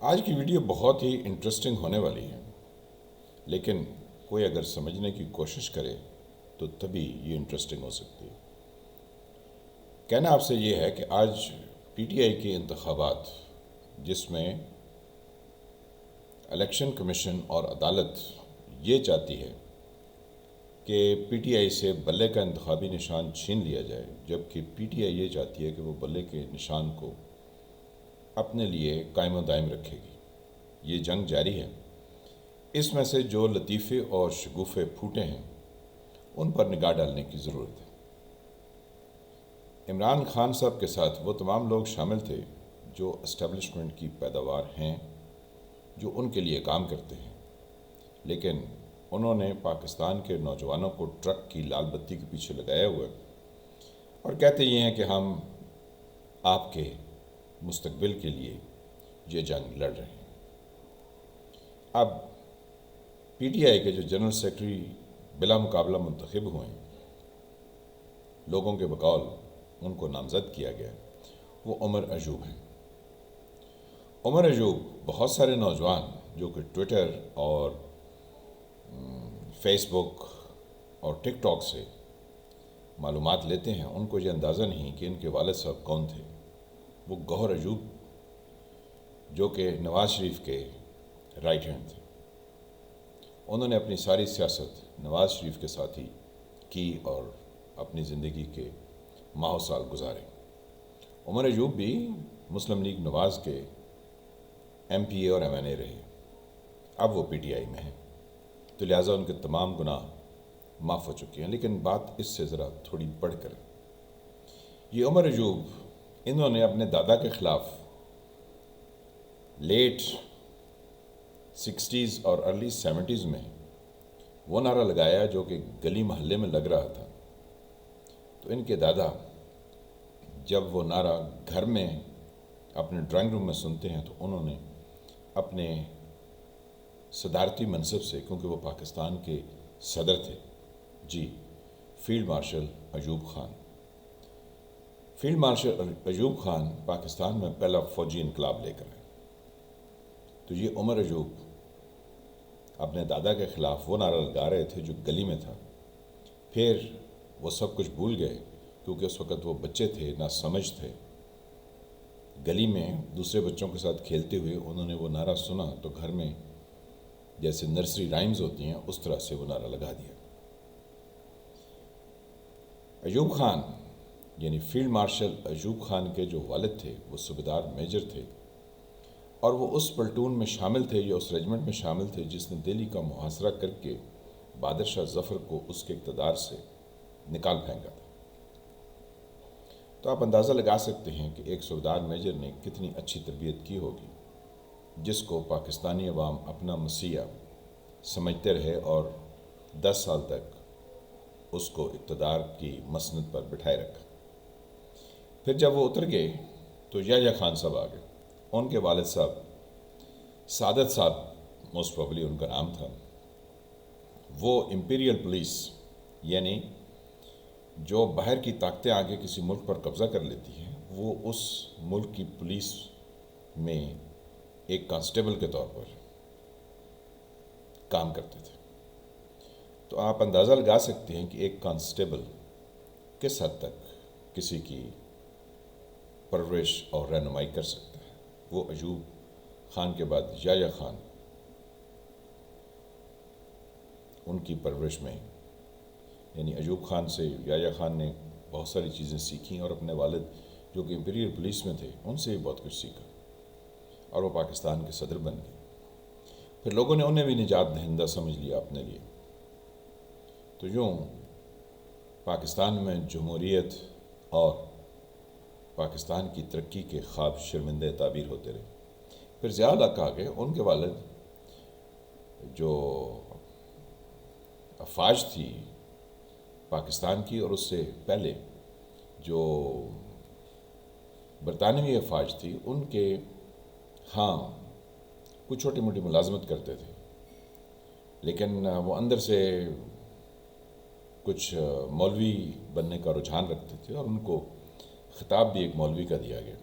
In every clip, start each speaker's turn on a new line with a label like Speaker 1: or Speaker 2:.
Speaker 1: آج کی ویڈیو بہت ہی انٹرسٹنگ ہونے والی ہے، لیکن کوئی اگر سمجھنے کی کوشش کرے تو تبھی یہ انٹرسٹنگ ہو سکتی ہے۔ کہنا آپ سے یہ ہے کہ آج پی ٹی آئی کے انتخابات، جس میں الیکشن کمیشن اور عدالت یہ چاہتی ہے کہ پی ٹی آئی سے بلے کا انتخابی نشان چھین لیا جائے، جبکہ پی ٹی آئی یہ چاہتی ہے کہ وہ بلے کے نشان کو اپنے لیے قائم و دائم رکھے گی۔ یہ جنگ جاری ہے۔ اس میں سے جو لطیفے اور شگوفے پھوٹے ہیں ان پر نگاہ ڈالنے کی ضرورت ہے۔ عمران خان صاحب کے ساتھ وہ تمام لوگ شامل تھے جو اسٹیبلشمنٹ کی پیداوار ہیں، جو ان کے لیے کام کرتے ہیں، لیکن انہوں نے پاکستان کے نوجوانوں کو ٹرک کی لال بتی کے پیچھے لگایا ہوا ہے اور کہتے یہ ہیں کہ ہم آپ کے مستقبل کے لیے یہ جنگ لڑ رہے ہیں۔ اب پی ٹی آئی کے جو جنرل سیکرٹری بلا مقابلہ منتخب ہوئے ہیں، لوگوں کے بقول ان کو نامزد کیا گیا، وہ عمر ایوب ہیں۔ عمر ایوب بہت سارے نوجوان جو کہ ٹویٹر اور فیس بک اور ٹک ٹاک سے معلومات لیتے ہیں، ان کو یہ اندازہ نہیں کہ ان کے والد صاحب کون تھے۔ وہ گوہر ایوب جو کہ نواز شریف کے رائٹ ہینڈ تھے، انہوں نے اپنی ساری سیاست نواز شریف کے ساتھ ہی کی اور اپنی زندگی کے ماہ و سال گزارے۔ عمر ایوب بھی مسلم لیگ نواز کے ایم پی اے اور ایم این اے رہے، اب وہ پی ٹی آئی میں ہیں، تو لہٰذا ان کے تمام گناہ معاف ہو چکے ہیں۔ لیکن بات اس سے ذرا تھوڑی بڑھ کر، یہ عمر ایوب انہوں نے اپنے دادا کے خلاف لیٹ 60s اور ارلی 70s میں وہ نعرہ لگایا جو کہ گلی محلے میں لگ رہا تھا۔ تو ان کے دادا جب وہ نعرہ گھر میں اپنے ڈرائنگ روم میں سنتے ہیں تو انہوں نے اپنے صدارتی منصب سے، کیونکہ وہ پاکستان کے صدر تھے، field marshal Ayub Khan, field marshal Ayub Khan Pakistan میں پہلا فوجی انقلاب لے کر آئے۔ تو یہ عمر ایوب اپنے دادا کے خلاف وہ نعرہ لگا رہے تھے جو گلی میں تھا۔ پھر وہ سب کچھ بھول گئے، کیونکہ اس وقت وہ بچے تھے، نہ سمجھ تھے۔ گلی میں دوسرے بچوں کے ساتھ کھیلتے ہوئے انہوں نے وہ نعرہ سنا تو گھر میں جیسے نرسری رائمز ہوتی ہیں اس طرح سے وہ نعرہ لگا دیا۔ ایوب خان یعنی فیلڈ مارشل ایوب خان کے جو والد تھے وہ صوبیدار میجر تھے، اور وہ اس پلٹون میں شامل تھے یا اس ریجمنٹ میں شامل تھے جس نے دہلی کا محاصرہ کر کے بہادر شاہ ظفر کو اس کے اقتدار سے نکال پھینکا تھا۔ تو آپ اندازہ لگا سکتے ہیں کہ ایک صوبیدار میجر نے کتنی اچھی تربیت کی ہوگی، جس کو پاکستانی عوام اپنا مسیح سمجھتے رہے اور 10 سال تک اس کو اقتدار کی مسند پر بٹھائے رکھا۔ پھر جب وہ اتر گئے تو یحییٰ خان صاحب آ گئے۔ ان کے والد صاحب سعادت صاحب موسٹ پرابلی ان کا نام تھا، وہ امپیریل پولیس یعنی جو باہر کی طاقتیں آگے کسی ملک پر قبضہ کر لیتی ہیں، وہ اس ملک کی پولیس میں ایک کانسٹیبل کے طور پر کام کرتے تھے۔ تو آپ اندازہ لگا سکتے ہیں کہ ایک کانسٹیبل کس حد تک کسی کی پرورش اور رہنمائی کر سکتا ہے۔ وہ ایوب خان کے بعد یحییٰ خان ان کی پرورش میں، یعنی ایوب خان سے یحییٰ خان نے بہت ساری چیزیں سیکھیں اور اپنے والد جو کہ امپیریل پولیس میں تھے ان سے بھی بہت کچھ سیکھا، اور وہ پاکستان کے صدر بن گئے۔ پھر لوگوں نے انہیں بھی نجات دہندہ سمجھ لیا اپنے لیے۔ تو یوں پاکستان میں جمہوریت اور پاکستان کی ترقی کے خواب شرمندہ تعبیر ہوتے رہے۔ پھر ضیاء الحق آ گئے، ان کے والد جو افواج تھی پاکستان کی، اور اس سے پہلے جو برطانوی افواج تھی، ان کے ہاں کچھ چھوٹی موٹی ملازمت کرتے تھے، لیکن وہ اندر سے کچھ مولوی بننے کا رجحان رکھتے تھے، اور ان کو خطاب بھی ایک مولوی کا دیا گیا۔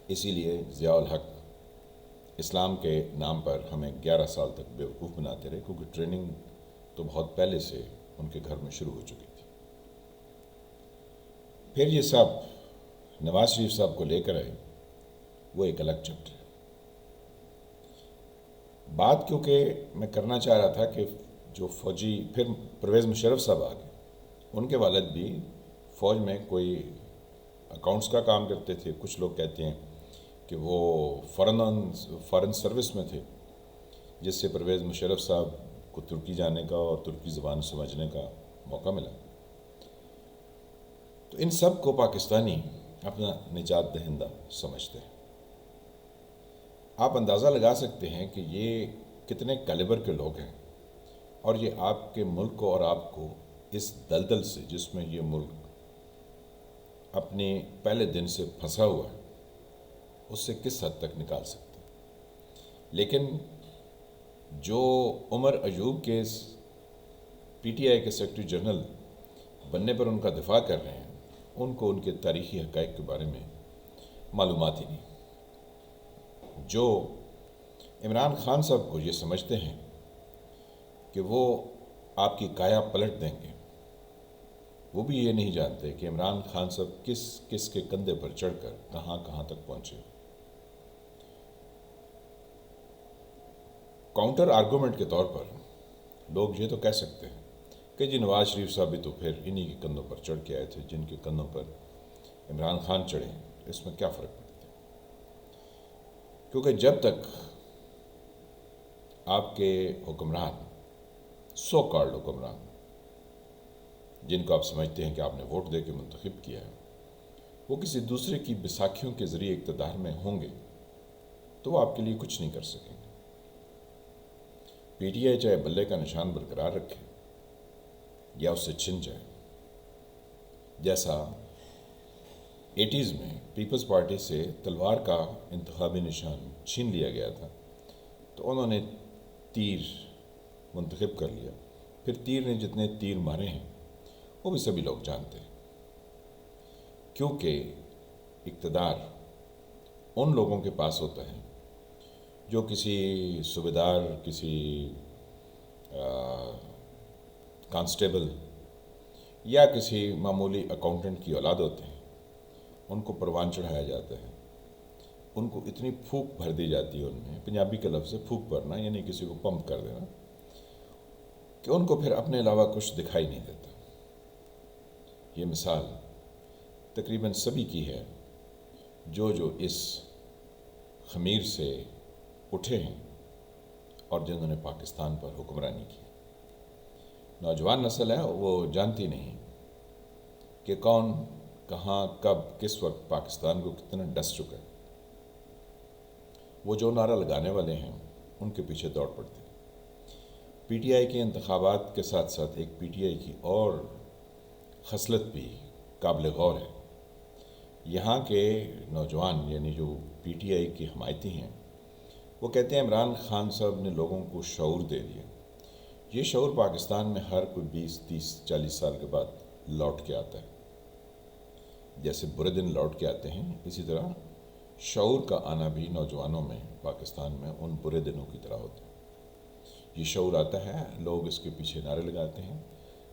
Speaker 1: اسی لیے ضیاء الحق اسلام کے نام پر ہمیں 11 سال تک بیوقوف بناتے رہے، کیونکہ ٹریننگ تو بہت پہلے سے ان کے گھر میں شروع ہو چکی تھی۔ پھر یہ سب نواز شریف صاحب کو لے کر آئے، وہ ایک الگ چیپٹر ہے۔ بات کیونکہ میں کرنا چاہ رہا تھا کہ جو فوجی، پھر پرویز مشرف صاحب آ گئے، ان کے والد بھی فوج میں کوئی اکاؤنٹس کا کام کرتے تھے، کچھ لوگ کہتے ہیں کہ وہ فارن سروس میں تھے، جس سے پرویز مشرف صاحب کو ترکی جانے کا اور ترکی زبان سمجھنے کا موقع ملا۔ تو ان سب کو پاکستانی اپنا نجات دہندہ سمجھتے ہیں۔ آپ اندازہ لگا سکتے ہیں کہ یہ کتنے کیلیبر کے لوگ ہیں، اور یہ آپ کے ملک کو اور آپ کو اس دلدل سے، جس میں یہ ملک اپنے پہلے دن سے پھنسا ہوا ہے، اس سے کس حد تک نکال سکتے ہیں۔ لیکن جو عمر ایوب کے پی ٹی آئی کے سیکرٹری جنرل بننے پر ان کا دفاع کر رہے ہیں، ان کو ان کے تاریخی حقائق کے بارے میں معلومات ہی نہیں۔ جو عمران خان صاحب کو یہ سمجھتے ہیں کہ وہ آپ کی کایا پلٹ دیں گے، وہ بھی یہ نہیں جانتے کہ عمران خان صاحب کس کس کے کندھے پر چڑھ کر کہاں کہاں تک پہنچے۔ کاؤنٹر آرگومنٹ کے طور پر لوگ یہ تو کہہ سکتے ہیں کہ جی نواز شریف صاحب بھی تو پھر انہی کے کندھوں پر چڑھ کے آئے تھے جن کے کندھوں پر عمران خان چڑھے، اس میں کیا فرق پڑتا ہے؟ کیونکہ جب تک آپ کے حکمران، سو کالڈ حکمران، جن کو آپ سمجھتے ہیں کہ آپ نے ووٹ دے کے منتخب کیا ہے، وہ کسی دوسرے کی بیساکھیوں کے ذریعے اقتدار میں ہوں گے تو وہ آپ کے لیے کچھ نہیں کر سکیں گے۔ پی ٹی آئی چاہے بلے کا نشان برقرار رکھے یا اس سے چھن جائے، جیسا 80s میں پیپلز پارٹی سے تلوار کا انتخابی نشان چھین لیا گیا تھا، تو انہوں نے تیر منتخب کر لیا۔ پھر تیر نے جتنے تیر مارے ہیں وہ بھی سبھی لوگ جانتے ہیں، کیونکہ اقتدار ان لوگوں کے پاس ہوتا ہے جو کسی صوبیدار، کسی کانسٹیبل یا کسی معمولی اکاؤنٹنٹ کی اولاد ہوتے ہیں۔ ان کو پروان چڑھایا جاتا ہے، ان کو اتنی پھونک بھر دی جاتی ہے، ان میں پنجابی کا لفظ ہے پھونک بھرنا، یعنی کسی کو پمپ کر دینا، کہ ان کو پھر اپنے علاوہ کچھ دکھائی نہیں دیتا۔ یہ مثال تقریباً سبھی کی ہے جو اس خمیر سے اٹھے ہیں اور جنہوں نے پاکستان پر حکمرانی کی۔ نوجوان نسل ہے، وہ جانتی نہیں کہ کون کہاں کب کس وقت پاکستان کو کتنا ڈس چکا ہے۔ وہ جو نعرہ لگانے والے ہیں ان کے پیچھے دوڑ پڑتے ہیں۔ پی ٹی آئی کے انتخابات کے ساتھ ساتھ ایک پی ٹی آئی کی اور خصلت بھی قابل غور ہے۔ یہاں کے نوجوان، یعنی جو پی ٹی آئی کی حمایتی ہیں، وہ کہتے ہیں عمران خان صاحب نے لوگوں کو شعور دے دیا۔ یہ شعور پاکستان میں ہر کوئی 20، 30، 40 سال کے بعد لوٹ کے آتا ہے۔ جیسے برے دن لوٹ کے آتے ہیں، اسی طرح شعور کا آنا بھی نوجوانوں میں پاکستان میں ان برے دنوں کی طرح ہوتا ہے۔ یہ شعور آتا ہے، لوگ اس کے پیچھے نعرے لگاتے ہیں،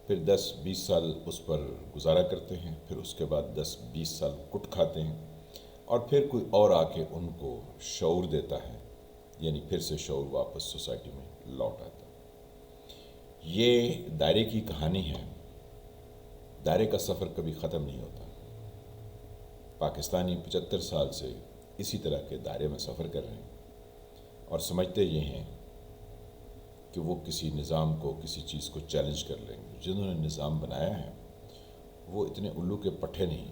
Speaker 1: پھر 10-20 سال اس پر گزارا کرتے ہیں، پھر اس کے بعد 10-20 سال کٹ کھاتے ہیں، اور پھر کوئی اور آ کے ان کو شعور دیتا ہے، یعنی پھر سے شعور واپس سوسائٹی میں لوٹ آتا ہے۔ یہ دائرے کی کہانی ہے، دائرے کا سفر کبھی ختم نہیں ہوتا۔ پاکستانی 75 سال سے اسی طرح کے دائرے میں سفر کر رہے ہیں اور سمجھتے یہ ہیں کہ وہ کسی نظام کو، کسی چیز کو چیلنج کر لیں گے۔ جنہوں نے نظام بنایا ہے وہ اتنے الو کے پٹھے نہیں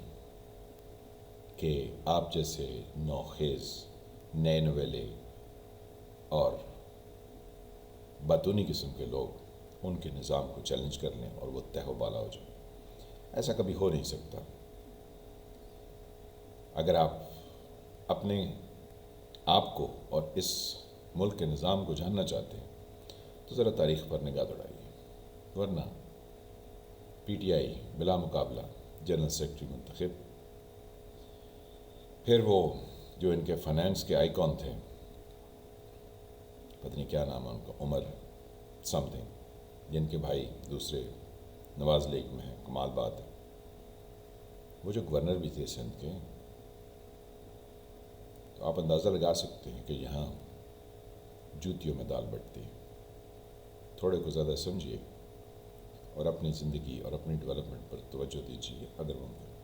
Speaker 1: کہ آپ جیسے نوخیز نئے نویلے اور باتونی قسم کے لوگ ان کے نظام کو چیلنج کر لیں اور وہ تہ و بالا ہو جائے۔ ایسا کبھی ہو نہیں سکتا۔ اگر آپ اپنے آپ کو اور اس ملک کے نظام کو جاننا چاہتے ہیں تو ذرا تاریخ پر نگاہ دوڑائیے، ورنہ پی ٹی آئی بلا مقابلہ جنرل سیکرٹری منتخب، پھر وہ جو ان کے فائنانس کے آئیکن تھے پتہ نہیں کیا نام ہے ان کا، عمر سم تھنگ، جن کے بھائی دوسرے نواز لیگ میں ہیں، کمال بات ہے، وہ جو گورنر بھی تھے سندھ کے. تو آپ اندازہ لگا سکتے ہیں کہ یہاں جوتیوں میں دال بٹتی ہے. تھوڑے کو زیادہ سمجھیے اور اپنی زندگی اور اپنی ڈیولپمنٹ پر توجہ دیجیے اگر ممکن.